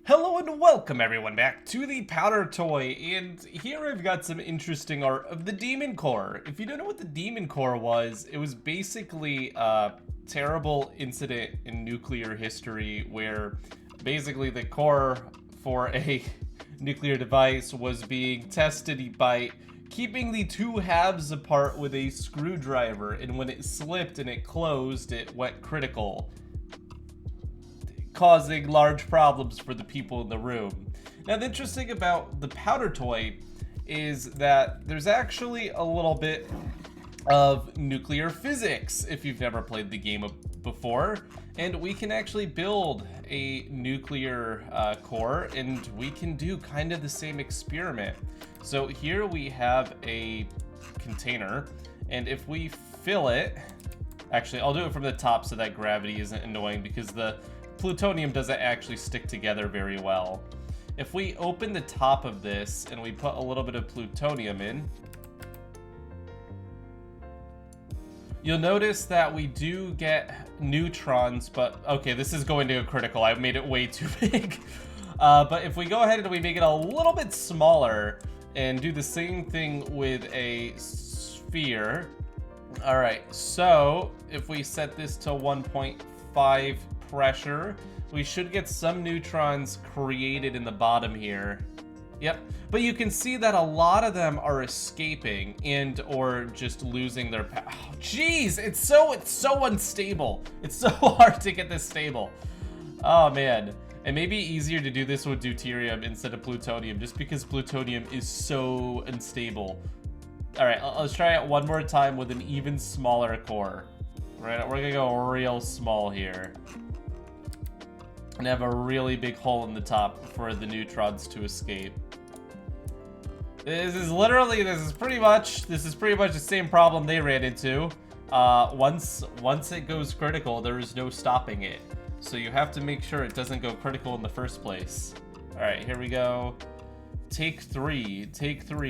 Hello and welcome everyone back to the Powder Toy, and here I've got some interesting art of the Demon Core. If you don't know what the Demon Core was, it was basically a terrible incident in nuclear history where basically the core for a nuclear device was being tested by keeping the two halves apart with a screwdriver, and when it slipped and it closed, it went critical, causing large problems for the people in the room. Now, the interesting about the Powder Toy is that there's actually a little bit of nuclear physics if you've never played the game before, and we can actually build a nuclear core, and we can do kind of the same experiment. So here we have a container, and if we fill it, actually I'll do it from the top so that gravity isn't annoying because the plutonium doesn't actually stick together very well. If we open the top of this and we put a little bit of plutonium in, you'll notice that we do get neutrons, but okay, this is going to go critical. I made it way too big. But if we go ahead and we make it a little bit smaller and do the same thing with a sphere. All right, so if we set this to 1.5 pressure, we should get some neutrons created in the bottom here. Yep, but you can see that a lot of them are escaping and or just losing their power. Oh, jeez, it's so unstable. It's so hard to get this stable. Oh man, it may be easier to do this with deuterium instead of plutonium, just because plutonium is so unstable. All right, let's try it one more time with an even smaller core. Right, we're gonna go real small here and have a really big hole in the top for the neutrons to escape. This is pretty much the same problem they ran into. Once it goes critical, there is no stopping it. So you have to make sure it doesn't go critical in the first place. All right, here we go. Take three,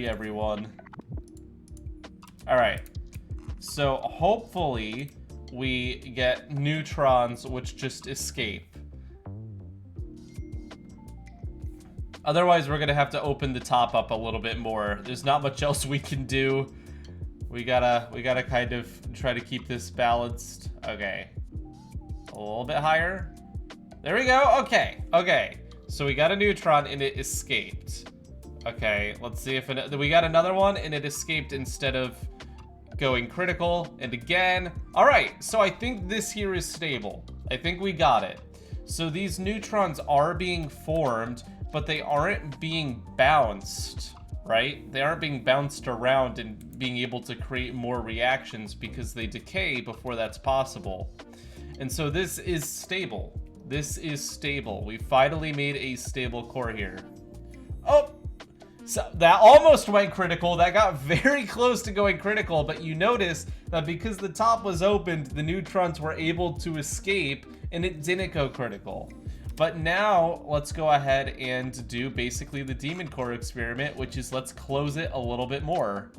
everyone. All right, so hopefully we get neutrons which just escape. Otherwise, we're gonna have to open the top up a little bit more. There's not much else we can do. We gotta kind of try to keep this balanced. Okay, a little bit higher. There we go. Okay. So we got a neutron and it escaped. Okay, let's see if we got another one and it escaped instead of going critical. And again. All right. So I think this here is stable. I think we got it. So these neutrons are being formed, but they aren't being bounced, right? They aren't being bounced around and being able to create more reactions because they decay before that's possible. And so this is stable. This is stable. We finally made a stable core here. Oh, so that almost went critical. That got very close to going critical, but you notice that because the top was opened, the neutrons were able to escape and it didn't go critical. But now let's go ahead and do basically the Demon Core experiment, which is let's close it a little bit more.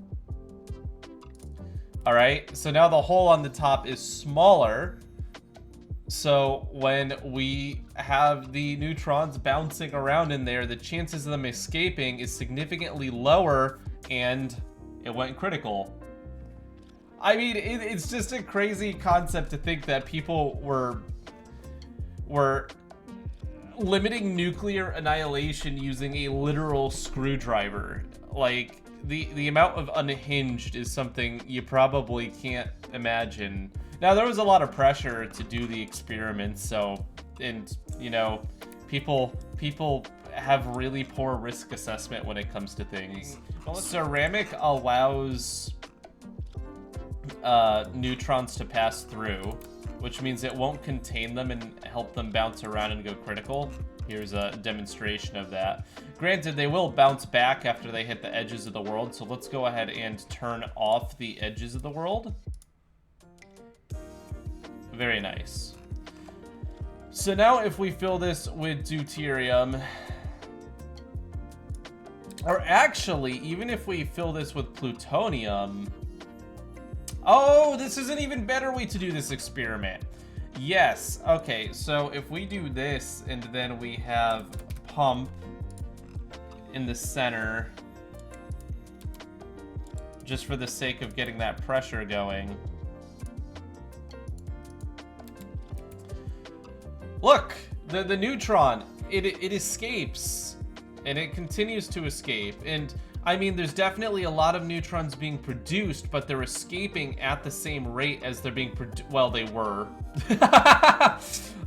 All right, so now the hole on the top is smaller. So when we have the neutrons bouncing around in there, the chances of them escaping is significantly lower, and it went critical. I mean, it's just a crazy concept to think that people were limiting nuclear annihilation using a literal screwdriver. Like, the amount of unhinged is something you probably can't imagine. Now, there was a lot of pressure to do the experiments, so, and, you know, people have really poor risk assessment when it comes to things. Ceramic allows neutrons to pass through, which means it won't contain them and help them bounce around and go critical. Here's a demonstration of that. Granted, they will bounce back after they hit the edges of the world, so let's go ahead and turn off the edges of the world. Very nice. So now if we fill this with deuterium, or actually, even if we fill this with plutonium, oh, this is an even better way to do this experiment. Yes, okay, so if we do this and then we have pump in the center, just for the sake of getting that pressure going. Look, the neutron, it escapes, and it continues to escape. And I mean, there's definitely a lot of neutrons being produced, but they're escaping at the same rate as they're being produced. Well, they were.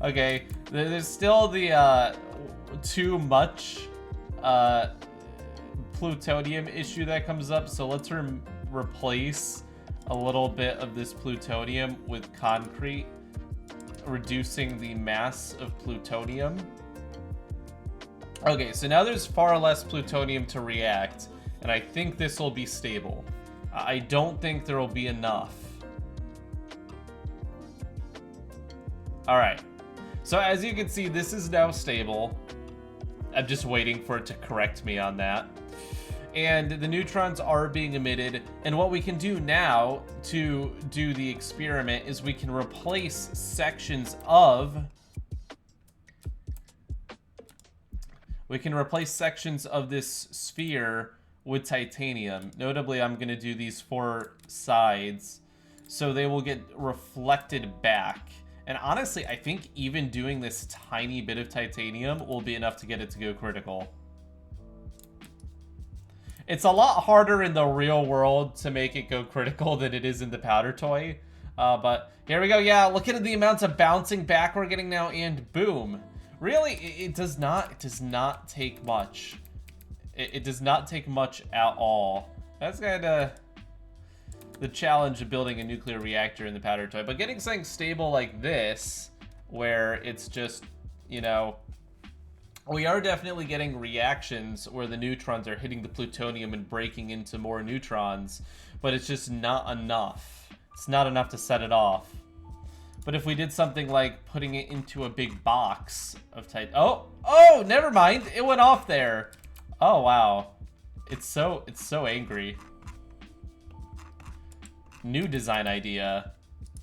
Okay, there's still the too much plutonium issue that comes up, so let's replace a little bit of this plutonium with concrete, reducing the mass of plutonium. Okay, so now there's far less plutonium to react, and I think this will be stable. I don't think there will be enough. Alright, so as you can see, this is now stable. I'm just waiting for it to correct me on that. And the neutrons are being emitted, and what we can do now to do the experiment is we can replace sections of this sphere with titanium. Notably, I'm going to do these 4 sides so they will get reflected back. And honestly, I think even doing this tiny bit of titanium will be enough to get it to go critical. It's a lot harder in the real world to make it go critical than it is in the powder toy. But here we go. Yeah, look at the amounts of bouncing back we're getting now, and boom. Really, it does not take much. It does not take much at all. That's kind of the challenge of building a nuclear reactor in the powder toy. But getting something stable like this, where it's just, you know, we are definitely getting reactions where the neutrons are hitting the plutonium and breaking into more neutrons, but it's just not enough. It's not enough to set it off. But if we did something like putting it into a big box of oh, never mind. It went off there. Oh, wow. It's so angry. New design idea.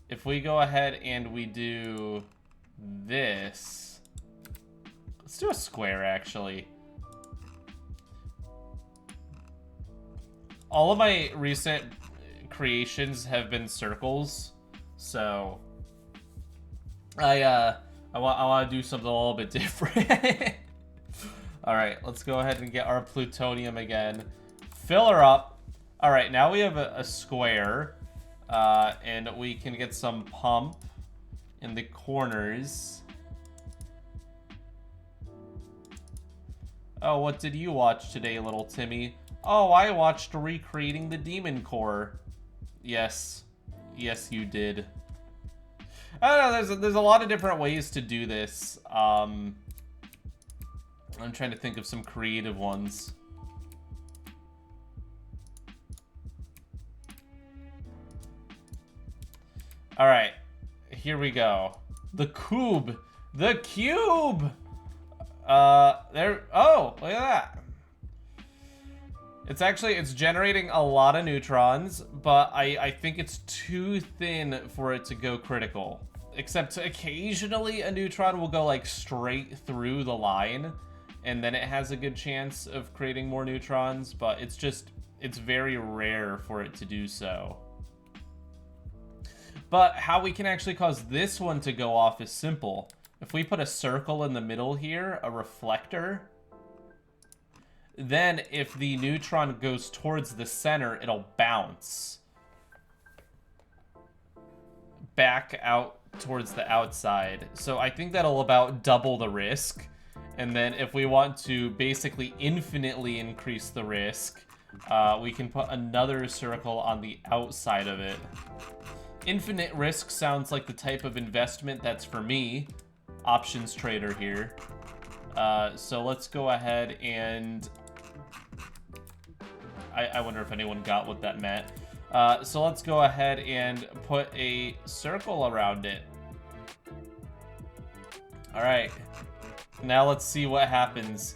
If we go ahead and we do this. Let's do a square, actually. All of my recent creations have been circles, so I want to do something a little bit different. All right, let's go ahead and get our plutonium again. Fill her up. All right, now we have a square, and we can get some pump in the corners. Oh, what did you watch today, little Timmy? Oh, I watched Recreating the Demon Core. Yes. Yes, you did. I don't know, there's a lot of different ways to do this. I'm trying to think of some creative ones. All right, here we go. The cube. The cube! There, oh, look at that. It's generating a lot of neutrons, but I think it's too thin for it to go critical. Except occasionally a neutron will go like straight through the line, and then it has a good chance of creating more neutrons, but it's very rare for it to do so. But how we can actually cause this one to go off is simple. If we put a circle in the middle here, a reflector, then if the neutron goes towards the center, it'll bounce back out towards the outside. So I think that'll about double the risk. And then if we want to basically infinitely increase the risk, we can put another circle on the outside of it. Infinite risk sounds like the type of investment that's for me. Options trader here. So let's go ahead and... I wonder if anyone got what that meant. So let's go ahead and put a circle around it. Alright. Now let's see what happens.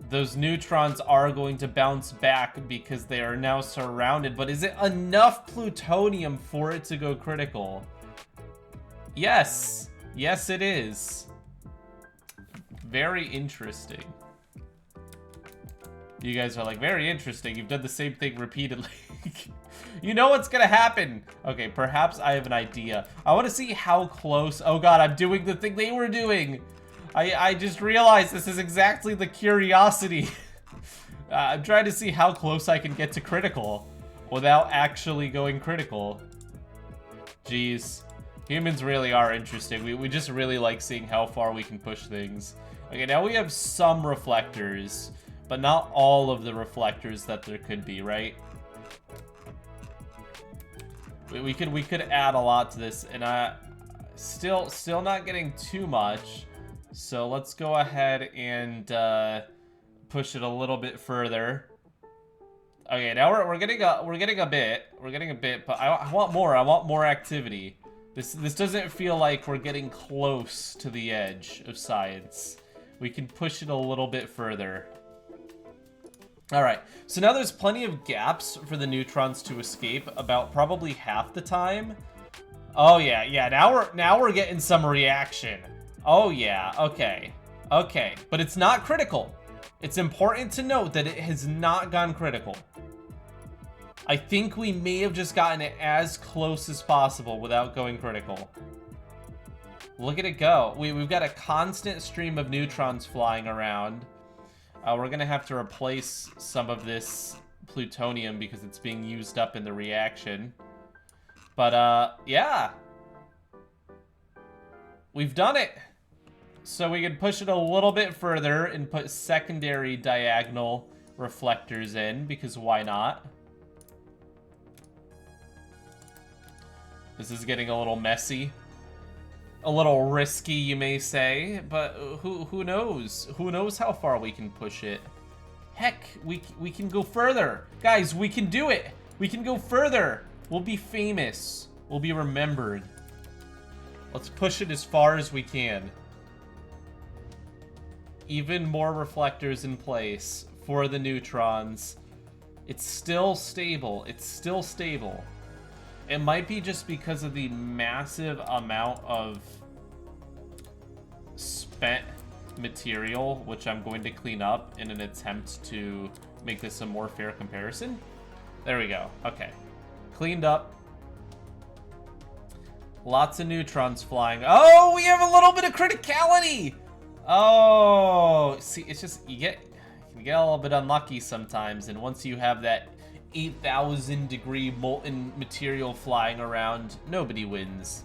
Those neutrons are going to bounce back because they are now surrounded. But is it enough plutonium for it to go critical? Yes. Yes, it is. Very interesting. You guys are like, very interesting. You've done the same thing repeatedly. You know what's gonna happen. Okay, perhaps I have an idea. I want to see how close. Oh god, I'm doing the thing they were doing. I just realized this is exactly the curiosity. I'm trying to see how close I can get to critical without actually going critical. Jeez. Humans really are interesting. We just really like seeing how far we can push things. Okay, now we have some reflectors, but not all of the reflectors that there could be, right? We could add a lot to this, and still not getting too much. So let's go ahead and push it a little bit further. Okay, now we're getting a bit, but I want more. I want more activity. This doesn't feel like we're getting close to the edge of science. We can push it a little bit further. All right, so now there's plenty of gaps for the neutrons to escape, about probably half the time. Oh yeah, now we're getting some reaction. Oh yeah, okay, but it's not critical. It's important to note that it has not gone critical. I think we may have just gotten it as close as possible without going critical. Look at it go. We've got a constant stream of neutrons flying around. We're gonna have to replace some of this plutonium because it's being used up in the reaction. But yeah. We've done it. So we can push it a little bit further and put secondary diagonal reflectors in, because why not? This is getting a little messy. A little risky, you may say, but who knows? Who knows how far we can push it? Heck, we can go further. Guys, we can do it. We can go further. We'll be famous. We'll be remembered. Let's push it as far as we can. Even more reflectors in place for the neutrons. It's still stable. It's still stable. It might be just because of the massive amount of spent material, which I'm going to clean up in an attempt to make this a more fair comparison. There we go. Okay. Cleaned up. Lots of neutrons flying. Oh, we have a little bit of criticality! Oh, see, it's just, you get a little bit unlucky sometimes, and once you have that 8,000 degree molten material flying around, nobody wins.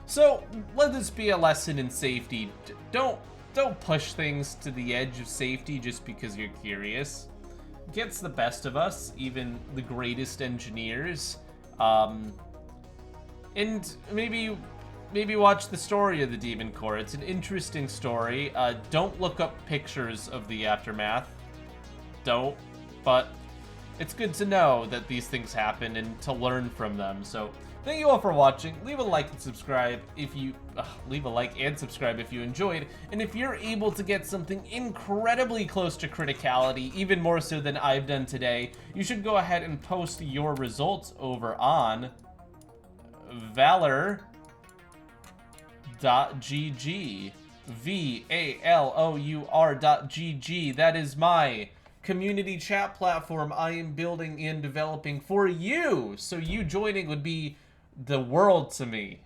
So let this be a lesson in safety. Don't push things to the edge of safety just because you're curious. It gets the best of us, even the greatest engineers. And maybe watch the story of the Demon Core. It's an interesting story. Don't look up pictures of the aftermath. Don't, but it's good to know that these things happen and to learn from them. So thank you all for watching. Leave a like and subscribe if you enjoyed. And if you're able to get something incredibly close to criticality, even more so than I've done today, you should go ahead and post your results over on valor.gg. VALOUR.gg. That is my community chat platform I am building and developing for you. So you joining would be the world to me.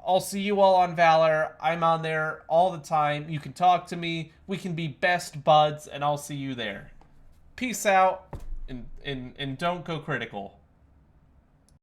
I'll see you all on Valor. I'm on there all the time. You can talk to me. We can be best buds, and I'll see you there. Peace out, and don't go critical.